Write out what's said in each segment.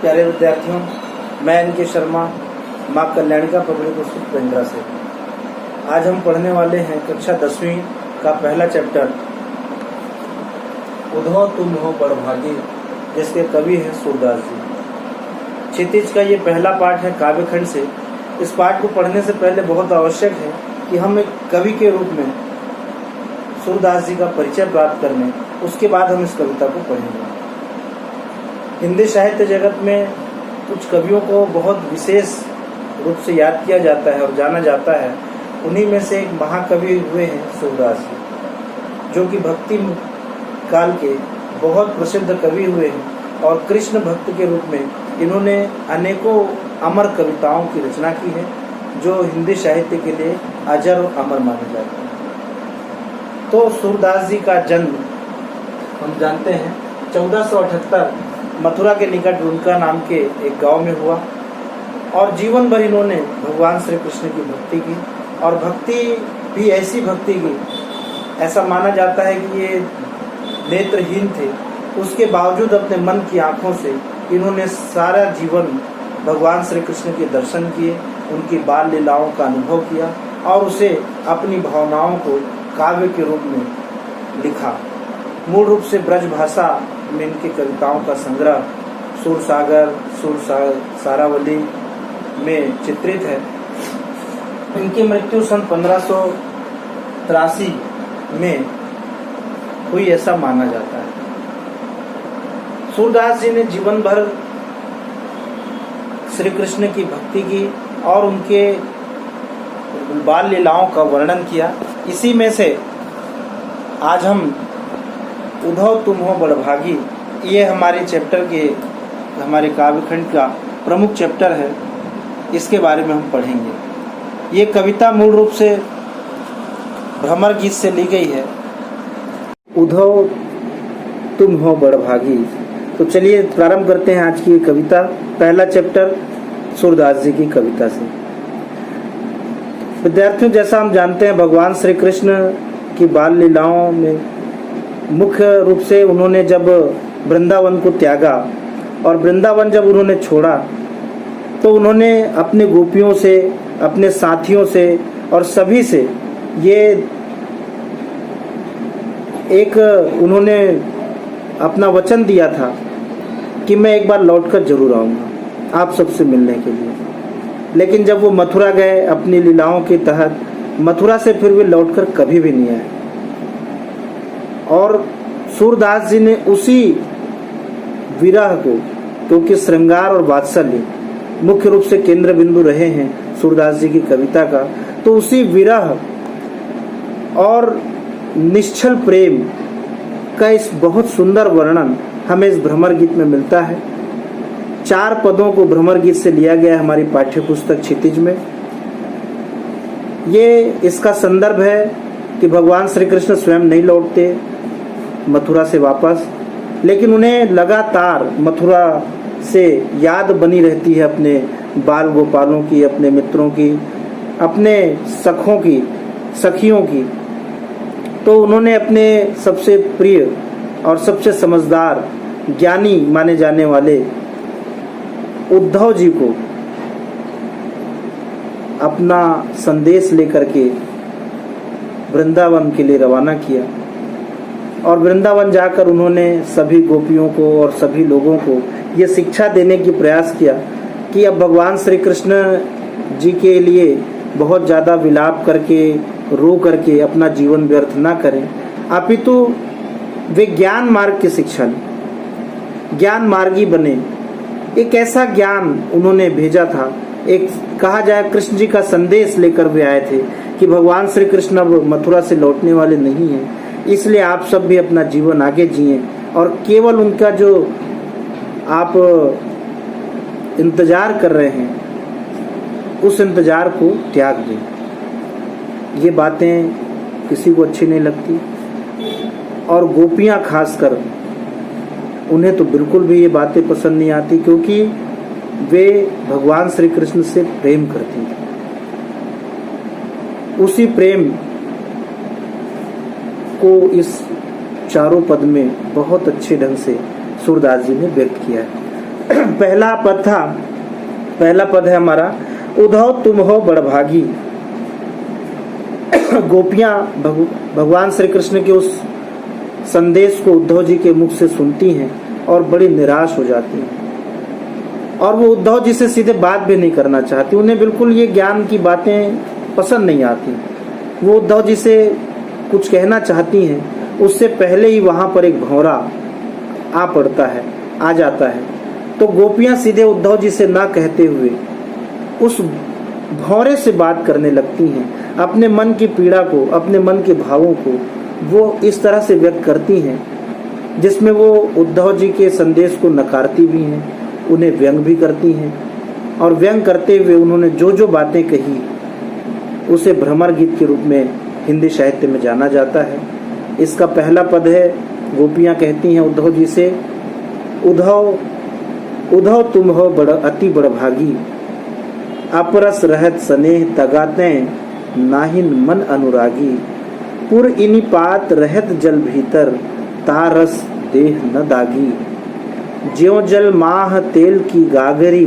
प्यारे विद्यार्थियों, मैं एन.के. शर्मा माँ कल्याणिका पब्लिक स्कूल पेंड्रा से। आज हम पढ़ने वाले हैं कक्षा 10वीं का पहला चैप्टर उधो तुम हो बड़भागी, जिसके कवि हैं सूरदास जी। क्षितिज का ये पहला पाठ है काव्यखंड से। इस पाठ को पढ़ने से पहले बहुत आवश्यक है कि हम एक कवि के रूप में सूरदास जी का परिचय प्राप्त कर लें, उसके बाद हम इस कविता को पढ़ेंगे। हिंदी साहित्य जगत में कुछ कवियों को बहुत विशेष रूप से याद किया जाता है और जाना जाता है। उन्हीं में से एक महाकवि हुए हैं सूरदास जी, जो कि भक्ति काल के बहुत प्रसिद्ध कवि हुए हैं और कृष्ण भक्त के रूप में इन्होंने अनेकों अमर कविताओं की रचना की है, जो हिंदी साहित्य के लिए अजर और अमर माने जाते हैं। तो सूरदास जी का जन्म हम जानते हैं 1478 मथुरा के निकट रुनका नाम के एक गांव में हुआ और जीवन भर इन्होंने भगवान श्री कृष्ण की भक्ति की और भक्ति भी ऐसी भक्ति की, ऐसा माना जाता है कि ये नेत्रहीन थे, उसके बावजूद अपने मन की आंखों से इन्होंने सारा जीवन भगवान श्री कृष्ण के दर्शन किए, उनकी बाल लीलाओं का अनुभव किया और उसे अपनी भावनाओं को काव्य के रूप में लिखा। मूल रूप से ब्रज भाषा में इनकी कविताओं का संग्रह सूरसागर, सारावली में चित्रित है। इनकी मृत्यु सन 1583 में हुई, ऐसा माना जाता है। सूरदास जी ने जीवन भर श्री कृष्ण की भक्ति की और उनके बाल लीलाओं का वर्णन किया। इसी में से आज हम उधो तुम हो बड़भागी, ये हमारे चैप्टर के, हमारे काव्यखंड का प्रमुख चैप्टर है, इसके बारे में हम पढ़ेंगे। ये कविता मूल रूप से भ्रमर गीत से ली गई है, उधो तुम हो बड़भागी। तो चलिए प्रारंभ करते हैं आज की ये कविता, पहला चैप्टर सूरदास जी की कविता से। विद्यार्थियों, जैसा हम जानते हैं भगवान श्री कृष्ण की बाल लीलाओं में मुख्य रूप से उन्होंने जब वृंदावन को त्यागा और वृंदावन जब उन्होंने छोड़ा तो उन्होंने अपने गोपियों से, अपने साथियों से और सभी से ये एक उन्होंने अपना वचन दिया था कि मैं एक बार लौटकर जरूर आऊँगा आप सबसे मिलने के लिए। लेकिन जब वो मथुरा गए अपनी लीलाओं के तहत, मथुरा से फिर वे लौटकर कभी भी नहीं आए। और सूरदास जी ने उसी विरह को, क्योंकि श्रृंगार और वात्सल्य मुख्य रूप से केंद्र बिंदु रहे हैं सूरदास जी की कविता का, तो उसी विरह और निश्चल प्रेम का इस बहुत सुंदर वर्णन हमें इस भ्रमर गीत में मिलता है। 4 पदों को भ्रमर गीत से लिया गया है हमारी पाठ्य पुस्तक क्षितिज में। ये इसका संदर्भ है कि भगवान श्री कृष्ण स्वयं नहीं लौटते मथुरा से वापस, लेकिन उन्हें लगातार मथुरा से याद बनी रहती है अपने बाल गोपालों की, अपने मित्रों की, अपने सखों की, सखियों की। तो उन्होंने अपने सबसे प्रिय और सबसे समझदार, ज्ञानी माने जाने वाले उद्धव जी को अपना संदेश लेकर के वृंदावन के लिए रवाना किया और वृंदावन जाकर उन्होंने सभी गोपियों को और सभी लोगों को ये शिक्षा देने की प्रयास किया कि अब भगवान श्री कृष्ण जी के लिए बहुत ज़्यादा विलाप करके, रो करके अपना जीवन व्यर्थ ना करें, अपितु वे ज्ञान मार्ग की शिक्षा लें, ज्ञान मार्गी बने। एक ऐसा ज्ञान उन्होंने भेजा था, एक कहा जाए कृष्ण जी का संदेश लेकर वे आए थे कि भगवान श्री कृष्ण अब मथुरा से लौटने वाले नहीं हैं, इसलिए आप सब भी अपना जीवन आगे जिए और केवल उनका जो आप इंतजार कर रहे हैं उस इंतजार को त्याग दें। ये बातें किसी को अच्छी नहीं लगती और गोपियां खासकर, उन्हें तो बिल्कुल भी ये बातें पसंद नहीं आती, क्योंकि वे भगवान श्री कृष्ण से प्रेम करती थी। उसी प्रेम को इस चारों पद में बहुत अच्छे ढंग से सूरदास जी ने व्यक्त किया है। पहला पद है हमारा, उद्धव तुम हो बड़भागी। गोपियां भगवान श्री कृष्ण के उस संदेश को उद्धव जी के मुख से सुनती हैं और बड़ी निराश हो जाती हैं, और वो उद्धव जी से सीधे बात भी नहीं करना चाहती। उन्हें बिल्कुल ये ज्ञान की बातें पसंद नहीं आती। वो उद्धव जी से कुछ कहना चाहती हैं, उससे पहले ही वहां पर एक भंवरा आ जाता है। तो गोपियां सीधे उद्धव जी से ना कहते हुए उस भंवरे से बात करने लगती हैं। अपने मन की पीड़ा को, अपने मन के भावों को वो इस तरह से व्यक्त करती हैं, जिसमें वो उद्धव जी के संदेश को नकारती भी हैं, उन्हें व्यंग भी करती हैं, और व्यंग करते हुए उन्होंने जो जो बातें कही उसे भ्रमर गीत के रूप में हिंदी साहित्य में जाना जाता है। इसका पहला पद है, गोपियां कहती हैं उद्धव जी से, उद्धव उद्धव तुम हो अति बड़भागी, अपरस रहत स्नेह तगाते नाहिन मन अनुरागी, पुर इनि पात रहत जल भीतर तारस देह न दागी, ज्यों जल माह तेल की गागरी,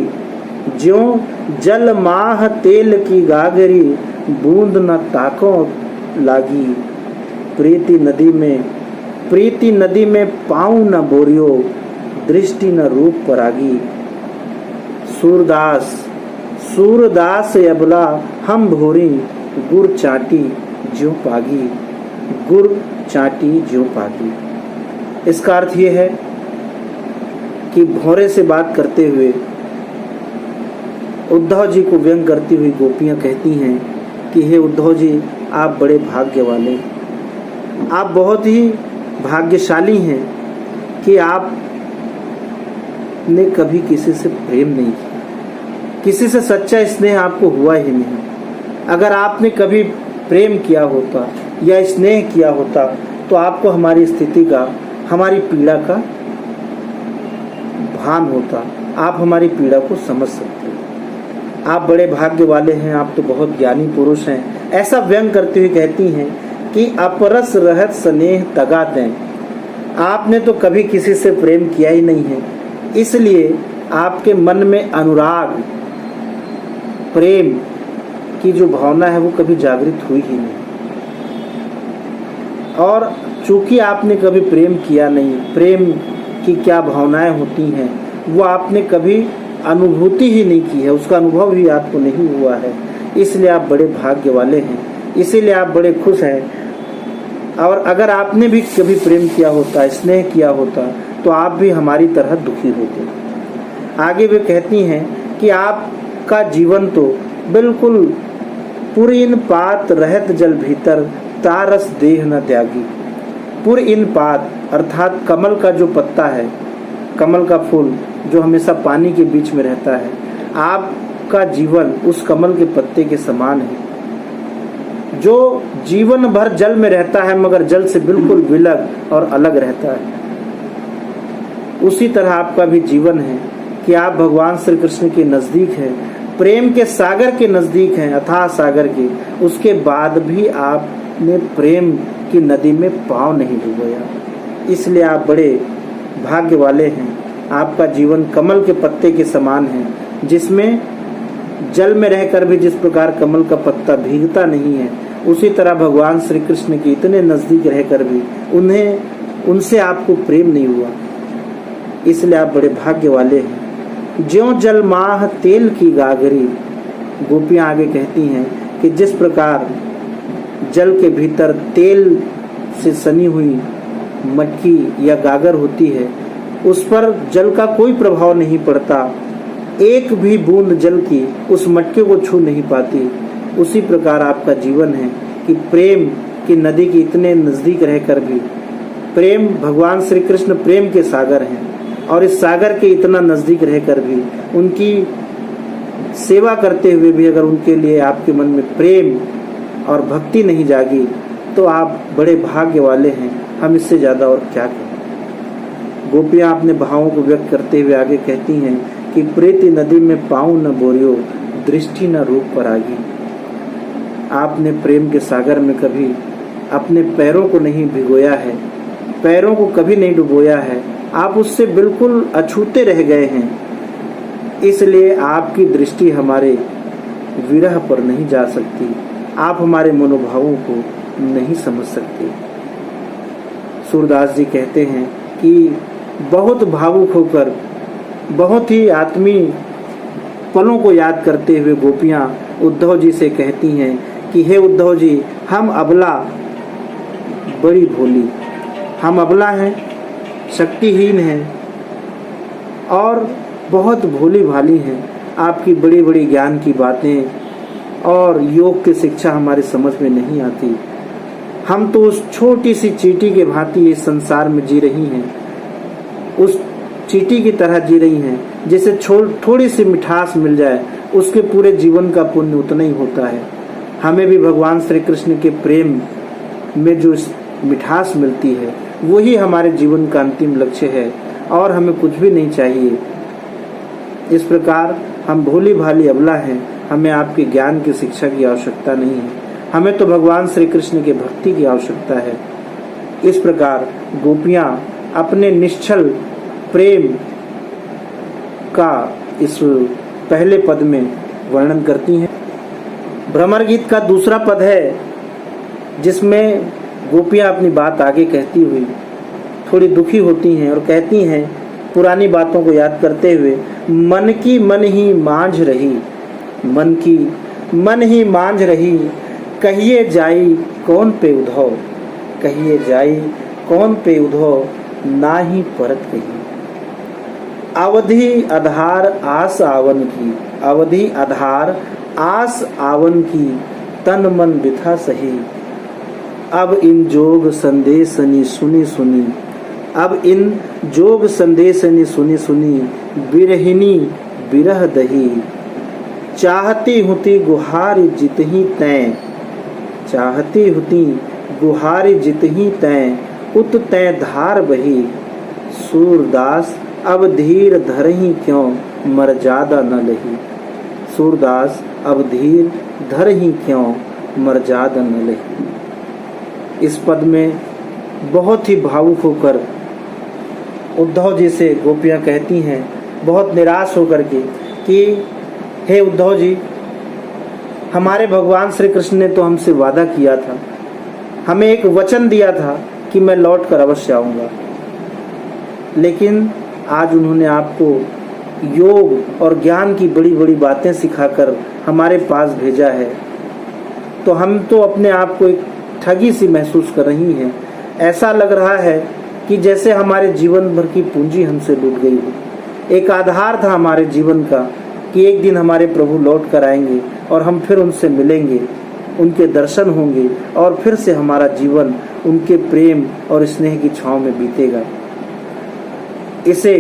ज्यों जल माह तेल की गागरी, बूंद न ताको लागी, प्रीति नदी में पाऊं न बोरियो, दृष्टि न रूप परागी, सूरदास अबला हम भोरी, गुर चाटी ज्यों पागी, गुर चाटी ज्यों पागी। इसका अर्थ ये है कि भौरे से बात करते हुए उद्धव जी को व्यंग करती हुई गोपियां कहती हैं कि हे उद्धव जी, आप बड़े भाग्य वाले, आप बहुत ही भाग्यशाली हैं कि आप ने कभी किसी से प्रेम नहीं किया, किसी से सच्चा स्नेह आपको हुआ ही नहीं। अगर आपने कभी प्रेम किया होता या स्नेह किया होता तो आपको हमारी स्थिति का, हमारी पीड़ा का भान होता, आप हमारी पीड़ा को समझ सकते। आप बड़े भाग्य वाले हैं, आप तो बहुत ज्ञानी पुरुष हैं। ऐसा व्यंग करते हुए कहती हैं कि अपरस रहत स्नेह तगाते, आपने तो कभी किसी से प्रेम किया ही नहीं है, इसलिए आपके मन में अनुराग, प्रेम की जो भावना है वो कभी जागृत हुई ही नहीं। और चूंकि आपने कभी प्रेम किया नहीं, प्रेम की क्या भावनाएं होती हैं वो आपने कभी अनुभूति ही नहीं की है, उसका अनुभव ही आपको नहीं हुआ है, इसलिए आप बड़े भाग्य वाले हैं, इसीलिए आप बड़े खुश हैं। और अगर आपने भी कभी प्रेम किया होता, स्नेह किया होता, तो आप भी हमारी तरह दुखी होते। आगे वे कहती हैं कि आपका जीवन तो बिल्कुल पुरीन पात रहत जल भीतर तारस देह न त्यागी। पुरीन पात अर्थात कमल का जो पत्ता है, कमल का फूल जो हमेशा पानी के बीच में रहता है, आपका जीवन उस कमल के पत्ते के समान है जो जीवन भर जल में रहता है मगर जल से बिल्कुल विलग और अलग रहता है। उसी तरह आपका भी जीवन है कि आप भगवान श्री कृष्ण के नजदीक हैं, प्रेम के सागर के नजदीक हैं, अथाह सागर के, उसके बाद भी आपने प्रेम की नदी में पाँव नहीं डुबोया, इसलिए आप बड़े भाग्य वाले हैं। आपका जीवन कमल के पत्ते के समान है, जिसमें जल में रहकर भी जिस प्रकार कमल का पत्ता भीगता नहीं है, उसी तरह भगवान श्री कृष्ण के इतने नजदीक रहकर भी उनसे आपको प्रेम नहीं हुआ, इसलिए आप बड़े भाग्य वाले हैं। ज्यों जल माह तेल की गागरी, गोपियां आगे कहती हैं कि जिस प्रकार जल के भीतर तेल से सनी हुई मटकी या गागर होती है, उस पर जल का कोई प्रभाव नहीं पड़ता, एक भी बूंद जल की उस मटके को छू नहीं पाती, उसी प्रकार आपका जीवन है कि प्रेम की नदी के इतने नजदीक रहकर भी, प्रेम भगवान श्री कृष्ण प्रेम के सागर हैं, और इस सागर के इतना नजदीक रहकर भी उनकी सेवा करते हुए भी अगर उनके लिए आपके मन में प्रेम और भक्ति नहीं जागी तो आप बड़े भाग्य वाले हैं। हम इससे ज्यादा और क्या कहें। गोपियां अपने भावों को व्यक्त करते हुए आगे कहती हैं कि प्रीति नदी में पाऊं न बोरियो, दृष्टि न रूप परागी। आपने प्रेम के सागर में कभी अपने पैरों को नहीं भिगोया है, पैरों को कभी नहीं डुबोया है, आप उससे बिल्कुल अछूते रह गए हैं, इसलिए आपकी दृष्टि हमारे विरह पर नहीं जा सकती, आप हमारे मनोभावों को नहीं समझ सकते। सूरदास जी कहते हैं कि बहुत भावुक होकर, बहुत ही आत्मीय पलों को याद करते हुए गोपियां उद्धव जी से कहती हैं कि हे उद्धव जी, हम अबला बड़ी भोली, हम अबला हैं, शक्तिहीन हैं और बहुत भोली भाली हैं। आपकी बड़ी बड़ी ज्ञान की बातें और योग की शिक्षा हमारे समझ में नहीं आती। हम तो उस छोटी सी चींटी के भांति इस संसार में जी रही हैं, उस चींटी की तरह जी रही हैं जिसे थोड़ी सी मिठास मिल जाए उसके पूरे जीवन का पुण्य उतना ही होता है। हमें भी भगवान श्री कृष्ण के प्रेम में जो मिठास मिलती है वही हमारे जीवन का अंतिम लक्ष्य है और हमें कुछ भी नहीं चाहिए। इस प्रकार हम भोली भाली अबला हैं, हमें आपके ज्ञान की शिक्षा की आवश्यकता नहीं है, हमें तो भगवान श्री कृष्ण के भक्ति की आवश्यकता है। इस प्रकार गोपियां अपने निश्चल प्रेम का इस पहले पद में वर्णन करती हैं। भ्रमर गीत का दूसरा पद है जिसमें गोपियां अपनी बात आगे कहती हुई थोड़ी दुखी होती हैं और कहती हैं पुरानी बातों को याद करते हुए, मन की मन ही मांझ रही, मन की मन ही मांझ रही, कहिए जाई कौन पे उधो, कहिए जाई कौन पे उधो, ना ही परत कही। अवधि आधार आस आवन की, अवधि आधार आस आवन की, तन मन बिथा सही। अब इन जोग संदेशनी सुनी सुनी, अब इन जोग संदेशनी सुनी सुनी, बिरहिनी बिरह दही। चाहती हुती गुहारी जितही तैं, चाहती हुती गुहारी जितही तैं, उत तैं धार बही। सूरदास अब धीर धरही क्यों, मर्यादा न लही। सूरदास अब धीर धरही क्यों, मर्यादा न लही। इस पद में बहुत ही भावुक होकर उद्धव जी से गोपियां कहती हैं, बहुत निराश होकर के, कि हे उद्धव जी, हमारे भगवान श्री कृष्ण ने तो हमसे वादा किया था, हमें एक वचन दिया था कि मैं लौट कर अवश्य आऊंगा, लेकिन आज उन्होंने आपको योग और ज्ञान की बड़ी बड़ी बातें सिखाकर हमारे पास भेजा है, तो हम तो अपने आप को एक ठगी सी महसूस कर रही हैं। ऐसा लग रहा है कि जैसे हमारे जीवन भर की पूंजी हमसे लूट गई हो। एक आधार था हमारे जीवन का कि एक दिन हमारे प्रभु लौट कर आएंगे और हम फिर उनसे मिलेंगे, उनके दर्शन होंगे और फिर से हमारा जीवन उनके प्रेम और स्नेह की छांव में बीतेगा। इसे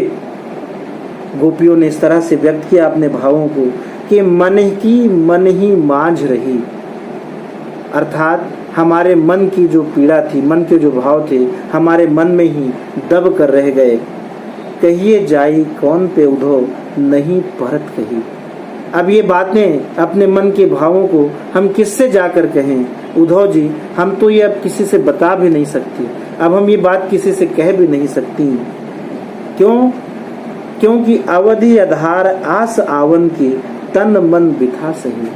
गोपियों ने इस तरह से व्यक्त किया अपने भावों को कि मन की मन ही मांझ रही, अर्थात हमारे मन की जो पीड़ा थी, मन के जो भाव थे, हमारे मन में ही दब कर रह गए। कहिए जाई कौन पे उधो, नहीं परत कही। अब ये बातें, अपने मन के भावों को हम किससे जाकर कहें? उद्धव जी, हम तो ये अब किसी से बता भी नहीं सकती, अब हम ये बात किसी से कह भी नहीं सकती। क्यों? क्योंकि अवधि आधार आस आवन की, तन मन बिथा सही।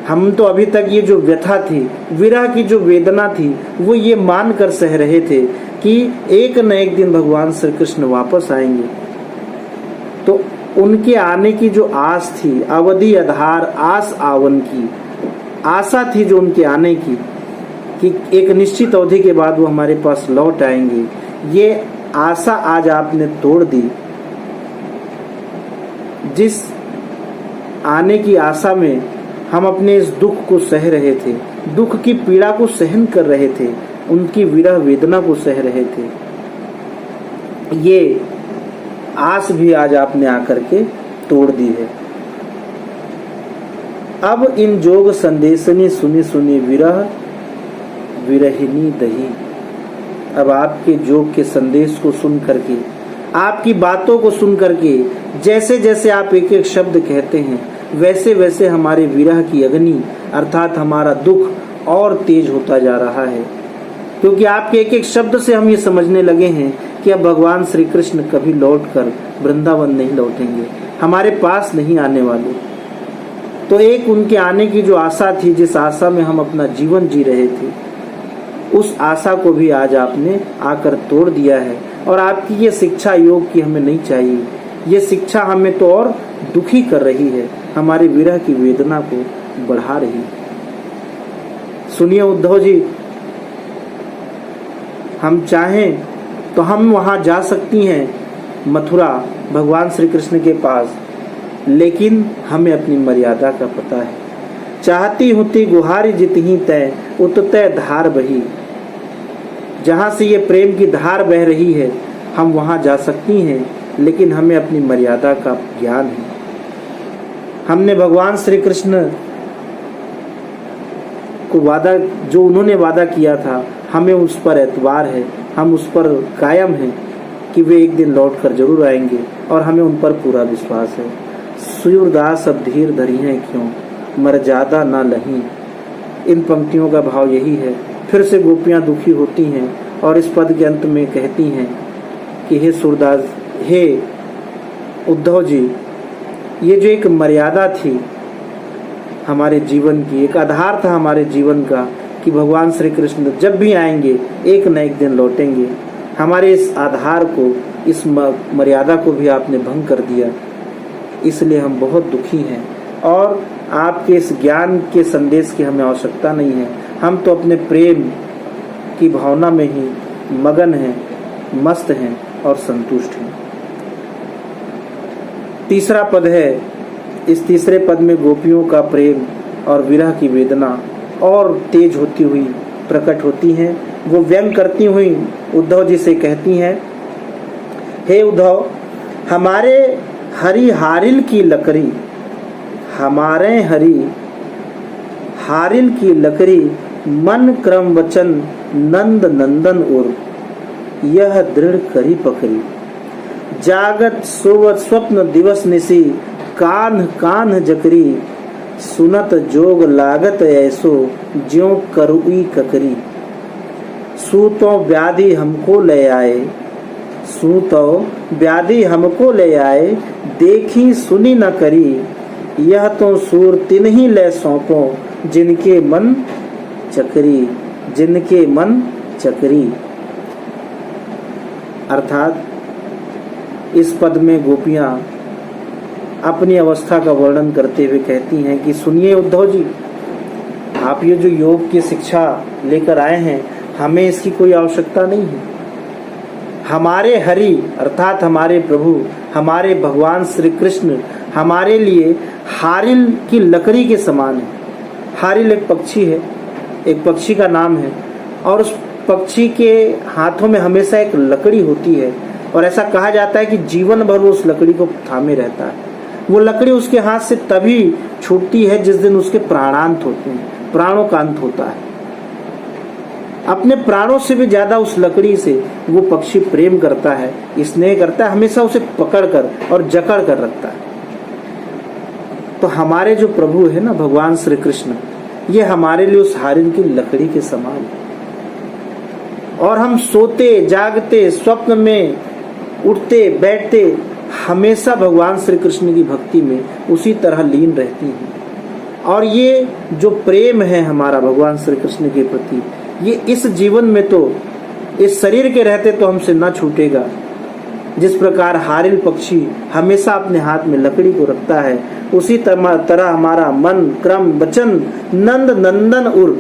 हम तो अभी तक ये जो व्यथा थी, विरह की जो वेदना थी, वो ये मान कर सह रहे थे कि एक न एक दिन भगवान श्री कृष्ण वापस आएंगे। तो उनके आने की जो आस थी, अवधि आधार आस आवन की आशा थी जो उनके आने की, कि एक निश्चित अवधि के बाद वो हमारे पास लौट आएंगे, ये आशा आज आपने तोड़ दी। जिस आने की आशा में हम अपने इस दुख को सह रहे थे, दुख की पीड़ा को सहन कर रहे थे, उनकी विरह वेदना को सह रहे थे, ये आस भी आज आपने आकर के तोड़ दी है। अब इन जोग संदेशनी सुनी सुनी, विरह विरहिनी दही। अब आपके जोग के संदेश को सुन करके, आपकी बातों को सुन करके, जैसे जैसे आप एक एक शब्द कहते हैं, वैसे वैसे हमारे विरह की अग्नि अर्थात हमारा दुख और तेज होता जा रहा है। क्योंकि आपके एक एक शब्द से हम ये समझने लगे हैं कि अब भगवान श्री कृष्ण कभी लौटकर वृंदावन नहीं लौटेंगे, हमारे पास नहीं आने वाले। तो एक उनके आने की जो आशा थी, जिस आशा में हम अपना जीवन जी रहे थे, उस आशा को भी आज आपने आकर तोड़ दिया है। और आपकी ये शिक्षा योग की हमें नहीं चाहिए। ये शिक्षा हमें तो और दुखी कर रही है, हमारे विरह की वेदना को बढ़ा रही है। सुनिए उद्धव जी, हम चाहें तो हम वहां जा सकती हैं मथुरा भगवान श्री कृष्ण के पास, लेकिन हमें अपनी मर्यादा का पता है। चाहती होती गुहारी जितही तय उत तय धार बही। जहां से ये प्रेम की धार बह रही है, हम वहां जा सकती हैं, लेकिन हमें अपनी मर्यादा का ज्ञान है। हमने भगवान श्री कृष्ण को वादा, जो उन्होंने वादा किया था, हमें उस पर एतबार है, हम उस पर कायम हैं कि वे एक दिन लौट कर जरूर आएंगे, और हमें उन पर पूरा विश्वास है। सूरदास अब धीर धरी हैं क्यों, मर्यादा ना लही। इन पंक्तियों का भाव यही है। फिर से गोपियां दुखी होती हैं और इस पद के अंत में कहती हैं कि हे सूरदास, हे उद्धव जी, ये जो एक मर्यादा थी हमारे जीवन की, एक आधार था हमारे जीवन का कि भगवान श्री कृष्ण जब भी आएंगे एक न एक दिन लौटेंगे, हमारे इस आधार को, इस मर्यादा को भी आपने भंग कर दिया। इसलिए हम बहुत दुखी हैं और आपके इस ज्ञान के संदेश की हमें आवश्यकता नहीं है। हम तो अपने प्रेम की भावना में ही मगन हैं, मस्त हैं और संतुष्ट हैं। तीसरा पद है। इस तीसरे पद में गोपियों का प्रेम और विरह की वेदना और तेज होती हुई प्रकट होती हैं। वो व्यंग करती हुई उद्धव जी से कहती हैं, हे उद्धव, हमारे हरि हारिल की लकड़ी, हमारे हरि हारिल की लकड़ी, मन क्रम वचन नंद नंदन उर, यह दृढ़ करी पकड़ी। जागत सोवत स्वप्न दिवस निसी, कान्ह कान्ह जकरी, सुनत जोग लागत ऐसो, ज्यों करुई ककरी। सूतो व्याधि हमको ले आए, सूतो व्याधि हमको ले आए, देखी सुनी न करी, यह तो सूर तिन्ही ले सौंपो, जिनके मन चकरी, जिनके मन चकरी। अर्थात इस पद में गोपियां अपनी अवस्था का वर्णन करते हुए कहती हैं कि सुनिए उद्धव जी, आप ये जो योग की शिक्षा लेकर आए हैं, हमें इसकी कोई आवश्यकता नहीं है। हमारे हरि अर्थात हमारे प्रभु, हमारे भगवान श्री कृष्ण हमारे लिए हारिल की लकड़ी के समान है। हारिल एक पक्षी है, एक पक्षी का नाम है, और उस पक्षी के हाथों में हमेशा एक लकड़ी होती है, और ऐसा कहा जाता है कि जीवन भर वो उस लकड़ी को थामे रहता है। वो लकड़ी उसके हाथ से तभी छूटती है जिस दिन उसके प्राणांत होते हैं, प्राणों का अंत होता है। अपने प्राणों से भी ज्यादा उस लकड़ी से वो पक्षी प्रेम करता है, स्नेह करता है, हमेशा उसे पकड़ कर और जकड़ कर रखता है। तो हमारे जो प्रभु है ना भगवान श्री कृष्ण, ये हमारे लिए उस हारिल की लकड़ी के समान है। और हम सोते जागते स्वप्न में उठते बैठते हमेशा भगवान श्री कृष्ण की भक्ति में उसी तरह लीन रहती हैं। और ये जो प्रेम है हमारा भगवान श्री कृष्ण के प्रति, ये इस जीवन में तो, इस शरीर के रहते तो हमसे न छूटेगा। जिस प्रकार हारिल पक्षी हमेशा अपने हाथ में लकड़ी को रखता है, उसी तरह हमारा मन क्रम वचन नंद नंदन उर,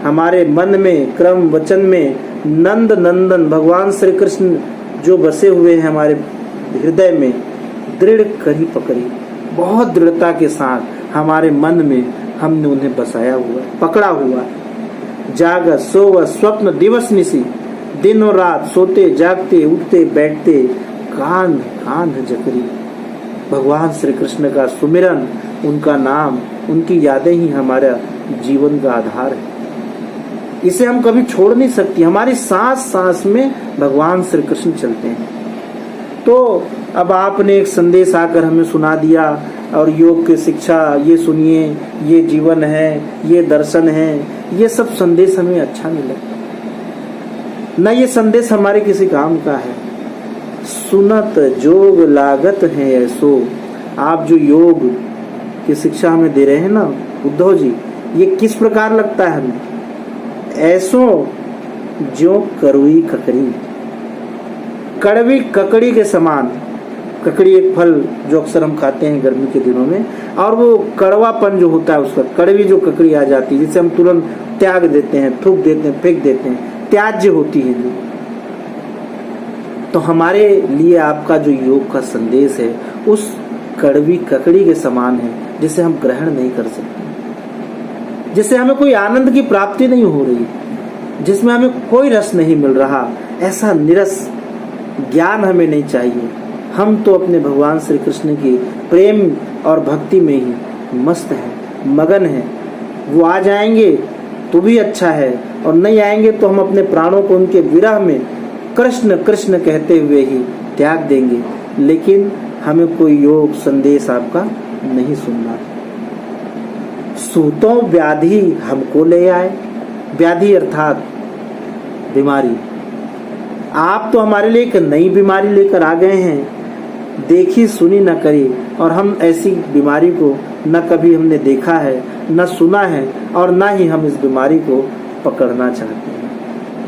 हमारे मन में क्रम वचन में नंद नंदन भगवान श्री कृष्ण जो बसे हुए हैं हमारे हृदय में, दृढ़ करी पकड़ी, बहुत दृढ़ता के साथ हमारे मन में हमने उन्हें बसाया हुआ, पकड़ा हुआ। जागत सोवत स्वप्न दिवस निसी, दिन और रात सोते जागते उठते बैठते कान कान जकरी। भगवान श्री कृष्ण का सुमिरन, उनका नाम, उनकी यादें ही हमारा जीवन का आधार है। इसे हम कभी छोड़ नहीं सकती। हमारी सांस सांस में भगवान श्री कृष्ण चलते हैं। तो अब आपने एक संदेश आकर हमें सुना दिया, और योग की शिक्षा ये सुनिए, ये जीवन है, ये दर्शन है, ये सब संदेश हमें अच्छा नहीं लगता। न ये संदेश हमारे किसी काम का है। सुनत जोग लागत है ऐसो। आप जो योग की शिक्षा हमें दे रहे हैं ना उद्धव जी, ये किस प्रकार लगता है हमें? ऐसो जो कड़वी ककड़ी, कड़वी ककड़ी के समान। ककड़ी एक फल जो अक्सर हम खाते हैं गर्मी के दिनों में, और वो कड़वापन जो होता है उसका, कड़वी जो ककड़ी आ जाती है जिसे हम तुरंत त्याग देते हैं, थूक देते हैं, फेंक देते हैं, त्याज्य होती है जो। तो हमारे लिए आपका जो योग का संदेश है उस कड़वी ककड़ी के समान है, जिसे हम ग्रहण नहीं कर सकते, जिससे हमें कोई आनंद की प्राप्ति नहीं हो रही, जिसमें हमें कोई रस नहीं मिल रहा। ऐसा निरस ज्ञान हमें नहीं चाहिए। हम तो अपने भगवान श्री कृष्ण की प्रेम और भक्ति में ही मस्त हैं, मगन हैं। वो आ जाएंगे तो भी अच्छा है, और नहीं आएंगे तो हम अपने प्राणों को उनके विरह में कृष्ण कृष्ण कहते हुए ही त्याग देंगे। लेकिन हमें कोई योग संदेश आपका नहीं सुनना। सूतों व्याधि हमको ले आए, व्याधि अर्थात बीमारी। आप तो हमारे लिए एक नई बीमारी लेकर आ गए हैं, देखी सुनी न करी, और हम ऐसी बीमारी को न कभी हमने देखा है, न सुना है, और न ही हम इस बीमारी को पकड़ना चाहते हैं।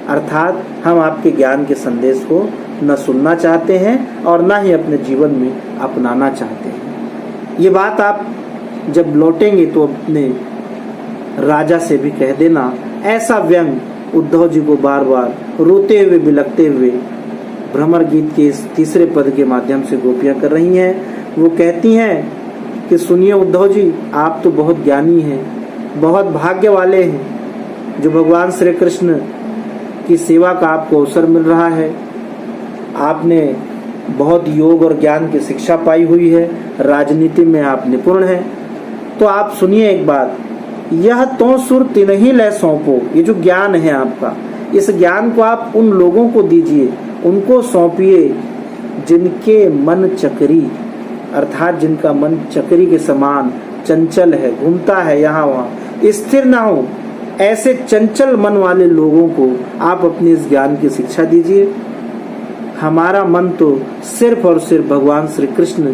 अर्थात हम आपके ज्ञान के संदेश को न सुनना चाहते हैं और न ही अपने जीवन में अपनाना चाहते हैं। ये बात आप जब लौटेंगे तो अपने राजा से भी कह देना। ऐसा व्यंग उद्धव जी को बार बार रोते हुए बिलखते हुए भ्रमर गीत के इस तीसरे पद के माध्यम से गोपियां कर रही हैं। वो कहती हैं कि सुनिए उद्धव जी, आप तो बहुत ज्ञानी हैं, बहुत भाग्य वाले हैं, जो भगवान श्री कृष्ण की सेवा का आपको अवसर मिल रहा है। आपने बहुत योग और ज्ञान की शिक्षा पाई हुई है, राजनीति में आप निपुण हैं। तो आप सुनिए एक बात, यह तो सुर तिन्हीं ले सौंपो। ये जो ज्ञान है आपका, इस ज्ञान को आप उन लोगों को दीजिए, उनको सौंपिए जिनके मन चक्री, अर्थात जिनका मन चक्री के समान चंचल है, घूमता है यहाँ वहाँ, स्थिर ना हो। ऐसे चंचल मन वाले लोगों को आप अपने इस ज्ञान की शिक्षा दीजिए। हमारा मन तो सिर्फ और सिर्फ भगवान श्री कृष्ण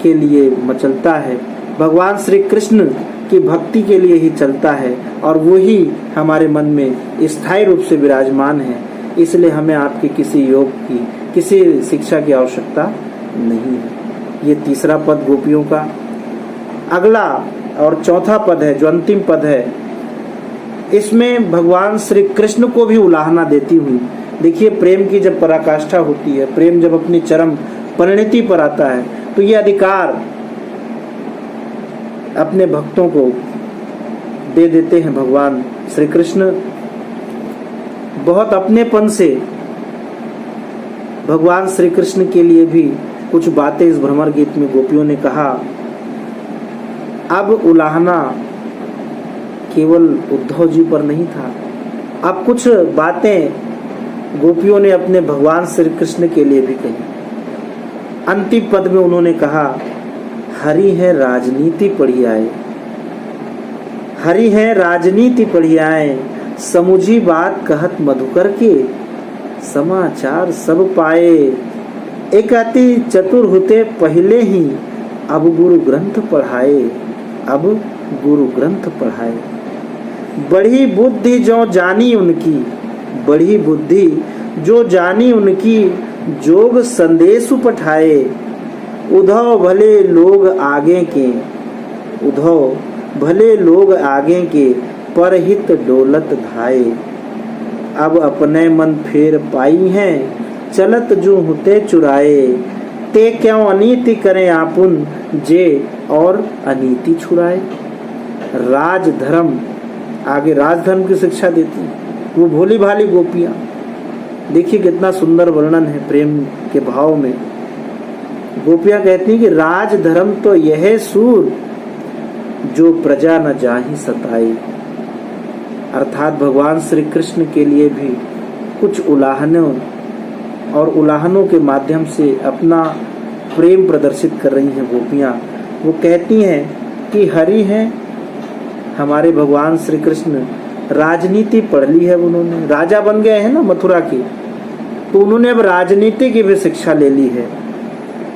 के लिए मचलता है, भगवान श्री कृष्ण की भक्ति के लिए ही चलता है, और वो ही हमारे मन में स्थायी रूप से विराजमान है। इसलिए हमें आपके किसी योग की, किसी शिक्षा की आवश्यकता नहीं है। ये तीसरा पद गोपियों का। अगला और चौथा पद है, जो अंतिम पद है, इसमें भगवान श्री कृष्ण को भी उलाहना देती हुई। देखिए, प्रेम की जब पराकाष्ठा होती है, प्रेम जब अपनी चरम परिणति पर आता है, तो ये अधिकार अपने भक्तों को दे देते हैं भगवान श्री कृष्ण। बहुत अपनेपन से भगवान श्री कृष्ण के लिए भी कुछ बातें इस भ्रमर गीत में गोपियों ने कहा। अब उलाहना केवल उद्धव जी पर नहीं था, अब कुछ बातें गोपियों ने अपने भगवान श्री कृष्ण के लिए भी कही। अंतिम पद में उन्होंने कहा, हरि है राजनीति पढ़ी आए, हरि है राजनीति पढ़ी आए, समुझी बात कहत मधुकर के, समाचार सब पाए, एक अति चतुर होते पहले ही, अब गुरु ग्रंथ पढ़ाए, अब गुरु ग्रंथ पढ़ाए। बड़ी बुद्धि जो जानी उनकी, बड़ी बुद्धि जो जानी उनकी, जोग संदेश पठाए, उद्धव भले लोग आगे के, उद्धव भले लोग आगे के, परहित डोलत धाये। अब अपने मन फेर पाई हैं, चलत जो होते चुराए, ते क्यों अनीति करें आपुन, जे और अनीति छुड़ाए। राजधर्म, आगे राजधर्म की शिक्षा देती वो भोली भाली गोपियां। देखिए कितना सुंदर वर्णन है प्रेम के भाव में। गोपियां कहती हैं कि राजधर्म तो यह सूर, जो प्रजा न जाहि सताए। अर्थात भगवान श्री कृष्ण के लिए भी कुछ उलाहनों और उलाहनों के माध्यम से अपना प्रेम प्रदर्शित कर रही हैं गोपियां। वो कहती हैं कि हरि है हमारे भगवान श्री कृष्ण, राजनीति पढ़ ली है उन्होंने, राजा बन गए हैं ना मथुरा के, तो उन्होंने अब राजनीति की भी शिक्षा ले ली है।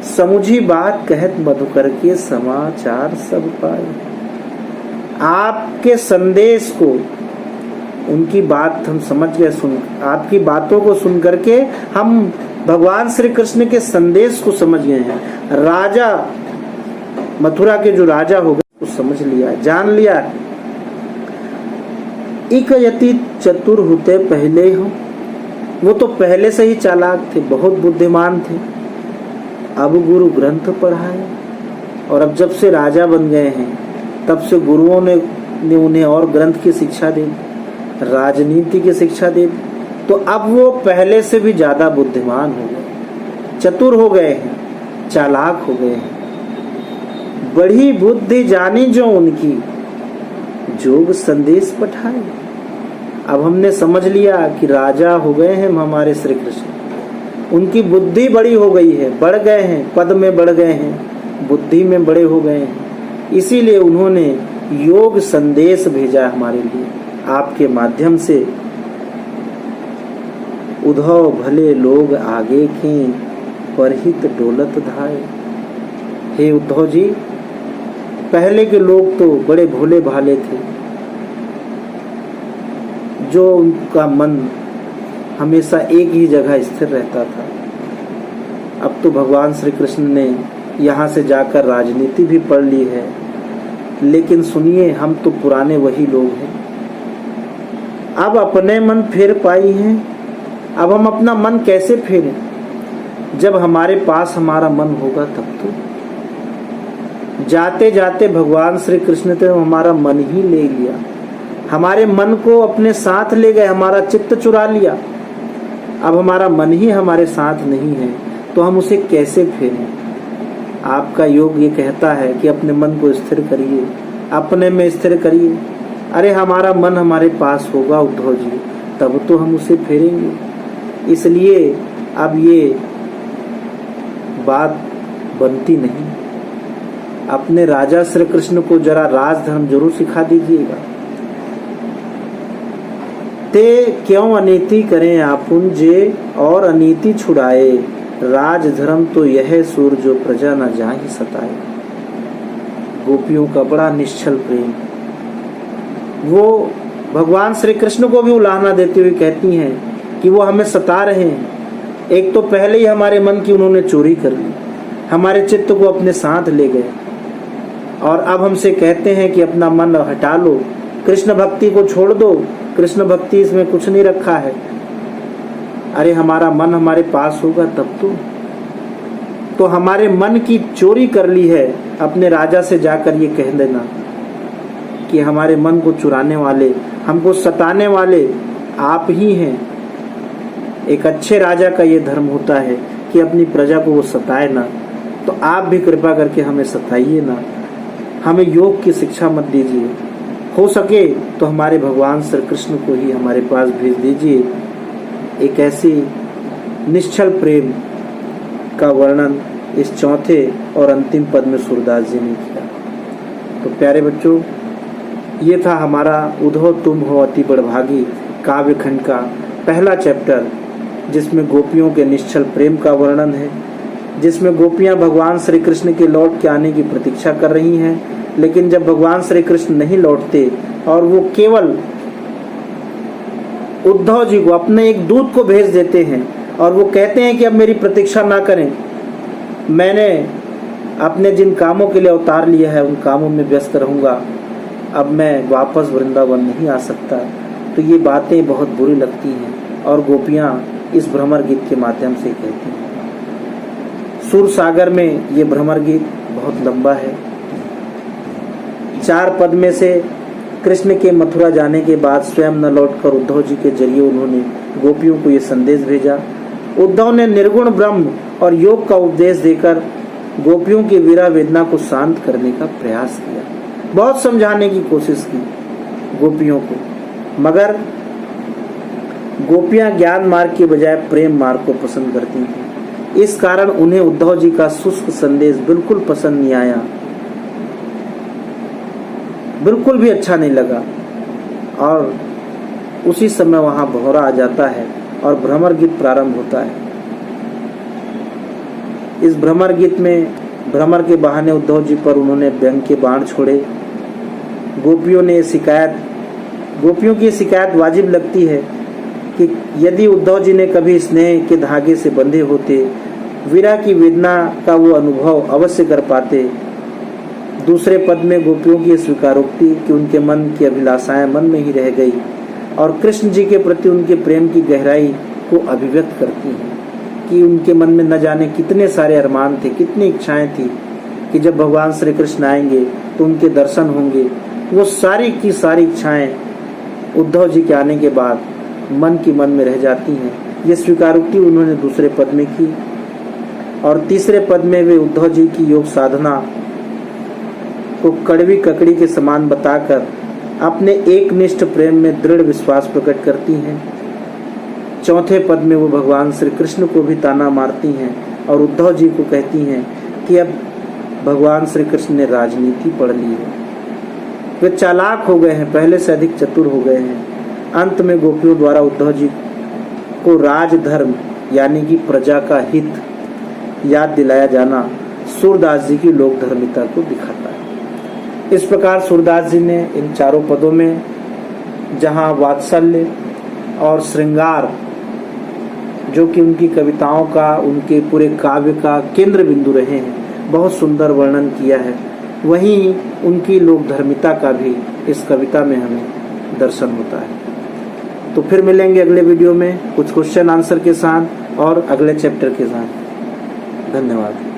समुझी बात कहत मधुकर के समाचार सब पाए। आपके संदेश को, उनकी बात हम समझ गए, आपकी बातों को सुन करके हम भगवान श्री कृष्ण के संदेश को समझ गए हैं। राजा, मथुरा के जो राजा हो गए, वो समझ लिया, जान लिया। इक यति चतुर होते पहले हो, वो तो पहले से ही चालाक थे, बहुत बुद्धिमान थे। अब गुरु ग्रंथ पढ़ाए, और अब जब से राजा बन गए हैं तब से गुरुओं ने उन्हें और ग्रंथ की शिक्षा दी, राजनीति की शिक्षा दी। तो अब वो पहले से भी ज्यादा बुद्धिमान हो गए, चतुर हो गए हैं, चालाक हो गए हैं। बड़ी बुद्धि जानी जो उनकी, जोग संदेश पठाए। अब हमने समझ लिया कि राजा हो गए हैं हमारे श्री कृष्ण, उनकी बुद्धि बड़ी हो गई है, बढ़ गए हैं, पद में बढ़ गए हैं, बुद्धि में बड़े हो गए हैं। इसीलिए उन्होंने योग संदेश भेजा हमारे लिए आपके माध्यम से। उद्धव भले लोग आगे के, परहित डोलत धाये। हे उद्धव जी, पहले के लोग तो बड़े भोले भाले थे, जो उनका मन हमेशा एक ही जगह स्थिर रहता था। अब तो भगवान श्री कृष्ण ने यहाँ से जाकर राजनीति भी पढ़ ली है, लेकिन सुनिए, हम तो पुराने वही लोग हैं। अब अपने मन फेर पाई हैं। अब हम अपना मन कैसे फेरें? जब हमारे पास हमारा मन होगा तब तो। जाते जाते भगवान श्री कृष्ण ने हमारा मन ही ले लिया, हमारे मन को अपने साथ ले गए, हमारा चित्त चुरा लिया। अब हमारा मन ही हमारे साथ नहीं है, तो हम उसे कैसे फेरें? आपका योग ये कहता है कि अपने मन को स्थिर करिए, अपने में स्थिर करिए। अरे हमारा मन हमारे पास होगा उद्धव जी, तब तो हम उसे फेरेंगे। इसलिए अब ये बात बनती नहीं। अपने राजा श्री कृष्ण को जरा राजधर्म जरूर सिखा दीजिएगा। ते क्यों अनीति करें आपुन जे, और अनीति छुड़ाए। राजधर्म तो यह सूर जो प्रजा न जाहि सताए। गोपियों का बड़ा निश्चल प्रेम, वो भगवान श्री कृष्ण को भी उलाहना देते हुए कहती हैं कि वो हमें सता रहे हैं। एक तो पहले ही हमारे मन की उन्होंने चोरी कर ली, हमारे चित्त को अपने साथ ले गए, और अब हमसे कहते हैं कि अपना मन हटा लो, कृष्ण भक्ति को छोड़ दो, कृष्ण भक्ति इसमें कुछ नहीं रखा है। अरे हमारा मन हमारे पास होगा तब तो हमारे मन की चोरी कर ली है। अपने राजा से जाकर ये कह देना कि हमारे मन को चुराने वाले, हमको सताने वाले आप ही हैं। एक अच्छे राजा का ये धर्म होता है कि अपनी प्रजा को वो सताए ना, तो आप भी कृपा करके हमें सताइए ना, हमें योग की शिक्षा मत दीजिए। हो सके तो हमारे भगवान श्री कृष्ण को ही हमारे पास भेज दीजिए। एक ऐसी निश्चल प्रेम का वर्णन इस चौथे और अंतिम पद में सूरदास जी ने किया। तो प्यारे बच्चों, ये था हमारा उद्धव तुम हो अति बड़भागी काव्य खंड का पहला चैप्टर, जिसमें गोपियों के निश्चल प्रेम का वर्णन है, जिसमें गोपियां भगवान श्री कृष्ण के लौट के आने की प्रतीक्षा कर रही हैं, लेकिन जब भगवान श्री कृष्ण नहीं लौटते और वो केवल उद्धव जी को, अपने एक दूत को भेज देते हैं, और वो कहते हैं कि अब मेरी प्रतीक्षा ना करें, मैंने अपने जिन कामों के लिए अवतार लिया है उन कामों में व्यस्त रहूंगा, अब मैं वापस वृंदावन नहीं आ सकता। तो ये बातें बहुत बुरी लगती हैं, और गोपियां इस भ्रमर गीत के माध्यम से कहती हैं। सुर सागर में ये भ्रमर गीत बहुत लंबा है। 4 पद में से कृष्ण के मथुरा जाने के बाद स्वयं न लौटकर उद्धव जी के जरिए उन्होंने गोपियों को ये संदेश भेजा। उद्धव ने निर्गुण ब्रह्म और योग का उपदेश देकर गोपियों की वीरा वेदना को शांत करने का प्रयास किया, बहुत समझाने की कोशिश की गोपियों को, मगर गोपियां ज्ञान मार्ग के बजाय प्रेम मार्ग को पसंद करती थी। इस कारण उन्हें उद्धव जी का शुष्क संदेश बिल्कुल पसंद नहीं आया, बिल्कुल भी अच्छा नहीं लगा। और उसी समय वहां भौरा आ जाता है और भ्रमर गीत प्रारंभ होता है। इस भ्रमर गीत में भ्रमर के बहाने उद्धव जी पर उन्होंने व्यंग के बाण छोड़े। गोपियों की ये शिकायत वाजिब लगती है कि यदि उद्धव जी ने कभी स्नेह के धागे से बंधे होते, विरह की वेदना का वो अनुभव अवश्य कर पाते। दूसरे पद में गोपियों की स्वीकारोक्ति कि उनके मन की अभिलाषाएं मन में ही रह गई और कृष्ण जी के प्रति उनके प्रेम की गहराई को अभिव्यक्त करती हैं कि उनके मन में न जाने कितने सारे अरमान थे, कितनी इच्छाएं थी कि जब भगवान श्री कृष्ण आएंगे तो उनके दर्शन होंगे। वो सारी की सारी इच्छाएं उद्धव जी के आने के बाद मन में रह जाती हैं। ये स्वीकारोक्ति उन्होंने दूसरे पद में की और तीसरे पद में वे उद्धव जी की योग साधना को कड़वी ककड़ी के समान बताकर अपने एकनिष्ठ प्रेम में दृढ़ विश्वास प्रकट करती हैं। चौथे पद में वो भगवान श्री कृष्ण को भी ताना मारती हैं और उद्धव जी को कहती हैं कि अब भगवान श्री कृष्ण ने राजनीति पढ़ ली है, वे चालाक हो गए हैं, पहले से अधिक चतुर हो गए हैं। अंत में गोपियों द्वारा उद्धव जी को राजधर्म यानी कि प्रजा का हित याद दिलाया जाना सूरदास जी की लोक धर्मिता को दिखाता है। इस प्रकार सूरदास जी ने इन चारों पदों में जहाँ वात्सल्य और श्रृंगार जो कि उनकी कविताओं का, उनके पूरे काव्य का केंद्र बिंदु रहे हैं, बहुत सुंदर वर्णन किया है, वहीं उनकी लोक धर्मिता का भी इस कविता में हमें दर्शन होता है। तो फिर मिलेंगे अगले वीडियो में कुछ क्वेश्चन आंसर के साथ और अगले चैप्टर के साथ। धन्यवाद।